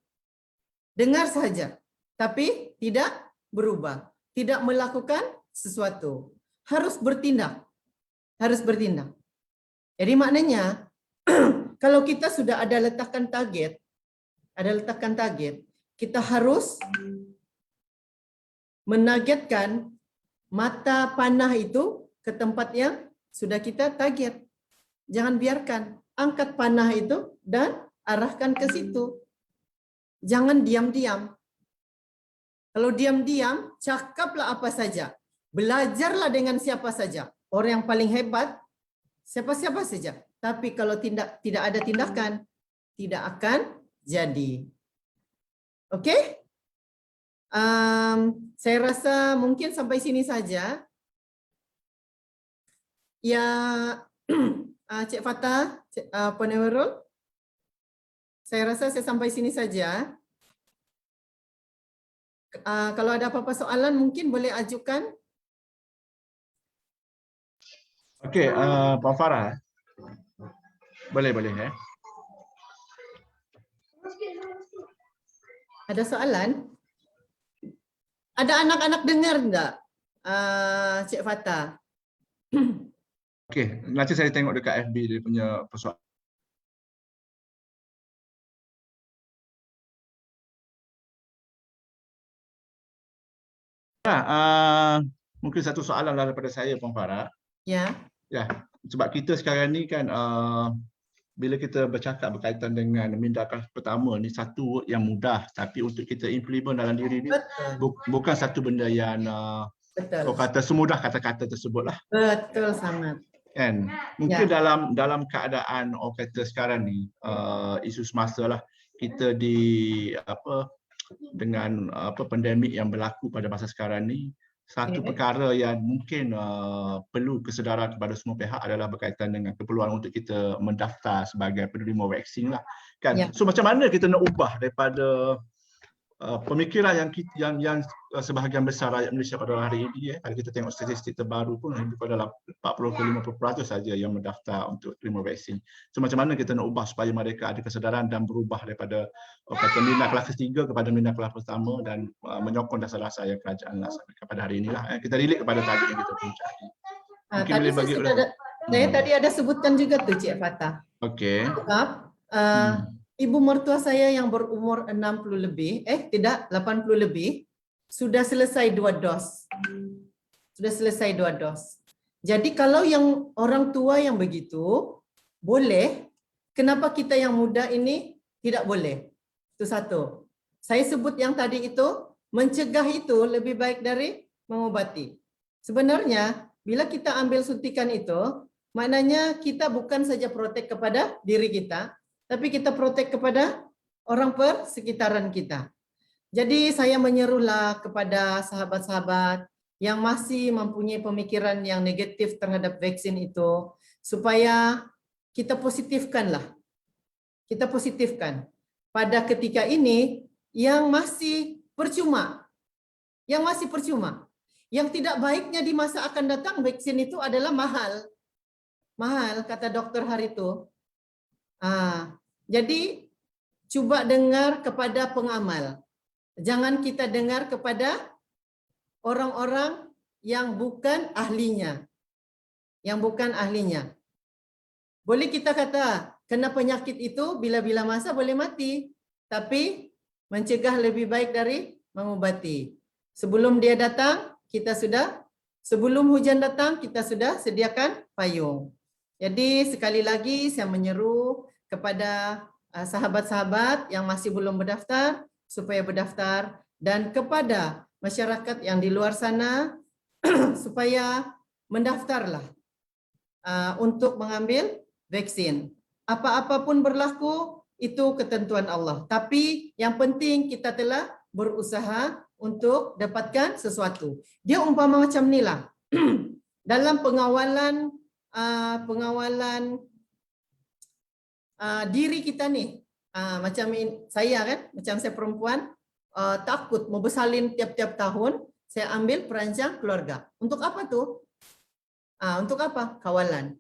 Dengar saja, tapi tidak berubah. Tidak melakukan sesuatu. Harus bertindak. Harus bertindak. Jadi maknanya, kalau kita sudah ada letakkan target, kita harus menargetkan mata panah itu ke tempat yang sudah kita target. Jangan biarkan, angkat panah itu dan arahkan ke situ. Jangan diam-diam. Kalau diam-diam, cakaplah apa saja. Belajarlah dengan siapa saja. Orang yang paling hebat, siapa-siapa saja. Tapi kalau tidak ada tindakan, tidak akan jadi. Oke? Saya rasa mungkin sampai sini saja. Ya, Cik Fatah, Puan Nurul, saya rasa saya sampai sini saja. Kalau ada apa-apa soalan mungkin boleh ajukan. Okey, Puan Farah. Boleh ya. Ada soalan? Ada anak-anak dengar enggak? Cik Fatah. Okey, nanti saya tengok dekat FB dia punya persoalan. Mungkin satu soalan lah daripada saya, Puan Farah. Ya. Ya, sebab kita sekarang ni kan bila kita bercakap berkaitan dengan minda kelas pertama ni satu yang mudah, tapi untuk kita implement dalam diri ni bukan satu benda yang kau kata semudah kata-kata tersebutlah. Betul sangat. Kan mungkin dalam keadaan orang kata sekarang ni isu semasa lah kita dengan pandemik yang berlaku pada masa sekarang ni, satu perkara yang mungkin perlu kesedaran kepada semua pihak adalah berkaitan dengan keperluan untuk kita mendaftar sebagai penerima vaksin lah kan. So macam mana kita nak ubah daripada pemikiran yang sebahagian besar rakyat Malaysia pada hari ini, kalau kita tengok statistik terbaru pun lebih pada 40-50% saja yang mendaftar untuk terima vaksin. So macam mana kita nak ubah supaya mereka ada kesedaran dan berubah daripada minat kelas ketiga kepada minat kelas pertama dan menyokong dasar-dasar yang kerajaan laksanakan pada hari inilah. Kita relate kepada target yang kita punya cari. Mungkin Tadi boleh saya bagi sudah ada, saya tadi ada sebutkan juga tuh Cik Fatah. Okey. Ibu mertua saya yang berumur 60 lebih, tidak, 80 lebih, sudah selesai 2 dos. Sudah selesai 2 dos. Jadi kalau yang orang tua yang begitu, boleh, kenapa kita yang muda ini tidak boleh? Itu satu. Saya sebut yang tadi itu, mencegah itu lebih baik dari mengobati. Sebenarnya, bila kita ambil suntikan itu, maknanya kita bukan saja protek kepada diri kita, tapi kita protek kepada orang persekitaran kita. Jadi saya menyerulah kepada sahabat-sahabat yang masih mempunyai pemikiran yang negatif terhadap vaksin itu, supaya kita positifkanlah. Kita positifkan. Pada ketika ini, yang masih percuma. Yang masih percuma. Yang tidak baiknya di masa akan datang, vaksin itu adalah mahal. Mahal, kata dokter hari itu. Jadi cuba dengar kepada pengamal. Jangan kita dengar kepada orang-orang yang bukan ahlinya. Yang bukan ahlinya. Boleh kita kata, kena penyakit itu bila-bila masa boleh mati. Tapi mencegah lebih baik dari mengobati. Sebelum dia datang, sebelum hujan datang, kita sudah sediakan payung. Jadi sekali lagi saya menyeru kepada sahabat-sahabat yang masih belum berdaftar supaya berdaftar, dan kepada masyarakat yang di luar sana supaya mendaftarlah untuk mengambil vaksin. Apa-apa pun berlaku, itu ketentuan Allah. Tapi yang penting kita telah berusaha untuk dapatkan sesuatu. Dia umpama macam ni lah. Dalam pengawalan diri kita ni, macam saya kan, macam saya perempuan, takut mau bersalin tiap-tiap tahun, saya ambil perancang keluarga. Untuk apa tu? Untuk apa? Kawalan.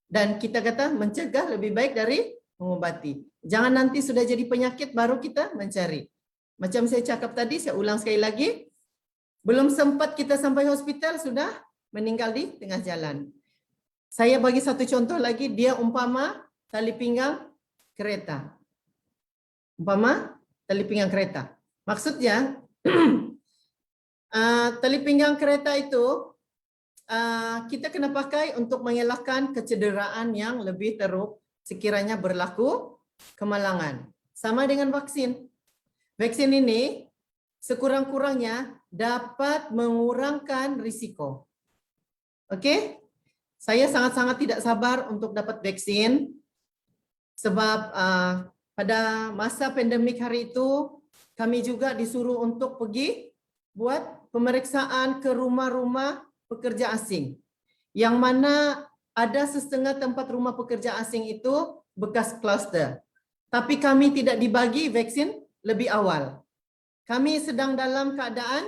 Dan kita kata mencegah lebih baik dari mengobati. Jangan nanti sudah jadi penyakit baru kita mencari. Macam saya cakap tadi, saya ulang sekali lagi, belum sempat kita sampai hospital sudah meninggal di tengah jalan. Saya bagi satu contoh lagi, dia umpama tali pinggang kereta. Maksudnya, tali pinggang kereta itu kita kena pakai untuk mengelakkan kecederaan yang lebih teruk sekiranya berlaku kemalangan. Sama dengan vaksin. Vaksin ini sekurang-kurangnya dapat mengurangkan risiko. Okey? Saya sangat-sangat tidak sabar untuk dapat vaksin sebab pada masa pandemik hari itu kami juga disuruh untuk pergi buat pemeriksaan ke rumah-rumah pekerja asing, yang mana ada setengah tempat rumah pekerja asing itu bekas kluster. Tapi kami tidak dibagi vaksin lebih awal. Kami sedang dalam keadaan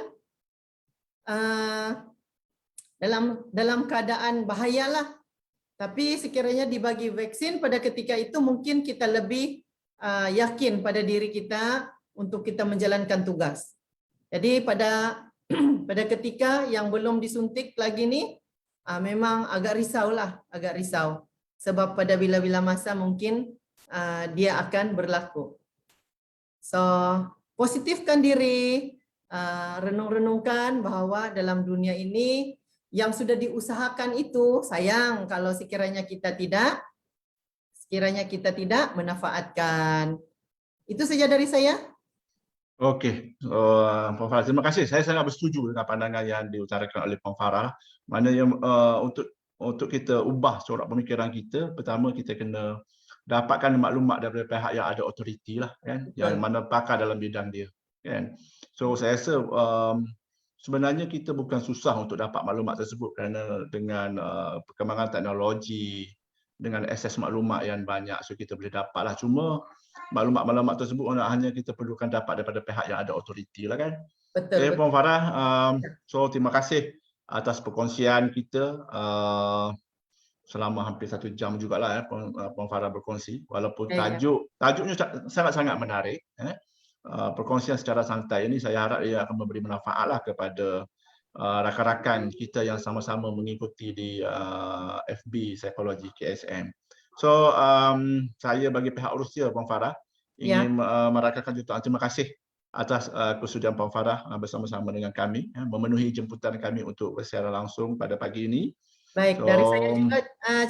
dalam keadaan bahayalah. Tapi sekiranya dibagi vaksin pada ketika itu, mungkin kita lebih yakin pada diri kita untuk kita menjalankan tugas. Jadi pada ketika yang belum disuntik lagi ni, memang agak risau. Sebab pada bila-bila masa mungkin dia akan berlaku. So, positifkan diri, renung-renungkan bahawa dalam dunia ini yang sudah diusahakan itu, sayang kalau sekiranya kita tidak memanfaatkan. Itu saja dari saya. Okey, Puan Farah, terima kasih. Saya sangat bersetuju dengan pandangan yang diutarakan oleh Puan Farah. Maknanya untuk kita ubah corak pemikiran kita, pertama kita kena dapatkan maklumat daripada pihak yang ada autoriti lah, kan, yang mana pakar dalam bidang dia, kan. So saya rasa sebenarnya kita bukan susah untuk dapat maklumat tersebut kerana dengan perkembangan teknologi, dengan akses maklumat yang banyak, so kita boleh dapatlah. Cuma maklumat-maklumat tersebut hanya kita perlukan dapat daripada pihak yang ada autoriti lah, kan. Betul. Okay, Puan Farah, so terima kasih atas perkongsian kita selama hampir 1 jam jugalah Puan Farah berkongsi, walaupun tajuknya sangat-sangat menarik. Perkongsian secara santai ini saya harap ia akan memberi manfaatlah kepada rakan-rakan kita yang sama-sama mengikuti di FB Psikologi KSM. So saya bagi pihak Rusia, Puan Farah, ingin merakamkan jutaan terima kasih atas kesudian Puan Farah bersama-sama dengan kami, memenuhi jemputan kami untuk bersiaran langsung pada pagi ini. Baik, dari saya juga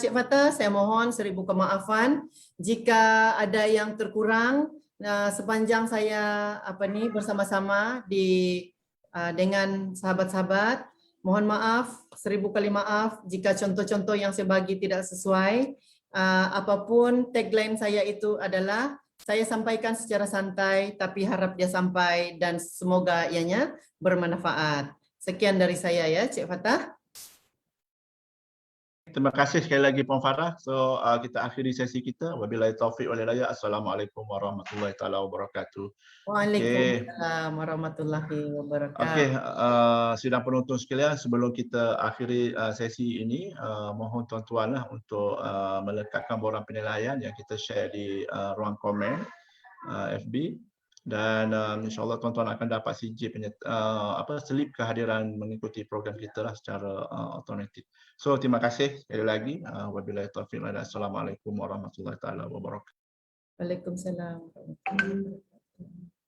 Cik Fatah, saya mohon 1000 kemaafan jika ada yang terkurang sepanjang saya bersama-sama dengan sahabat-sahabat. Mohon maaf, 1000 kali maaf jika contoh-contoh yang saya bagi tidak sesuai. Apapun tagline saya itu adalah saya sampaikan secara santai tapi harap dia sampai dan semoga ianya bermanfaat. Sekian dari saya ya Cik Fatah. Terima kasih sekali lagi Puan Farah. So kita akhiri sesi kita. Wabillahi taufiq wal hidayah. Assalamualaikum warahmatullahi taala wabarakatuh. Waalaikumsalam warahmatullahi wabarakatuh. Okey, sidang penonton sekalian, sebelum kita akhiri sesi ini, mohon tuan-tuan untuk melekatkan borang penilaian yang kita share di ruang komen FB. Dan insyaAllah tuan-tuan akan dapat CJ selip kehadiran mengikuti program kita secara automatik. So terima kasih sekali lagi. Wabillahi taufiq wal hidayah. Assalamualaikum warahmatullahi taala wabarakatuh. Waalaikumsalam warahmatullahi wabarakatuh.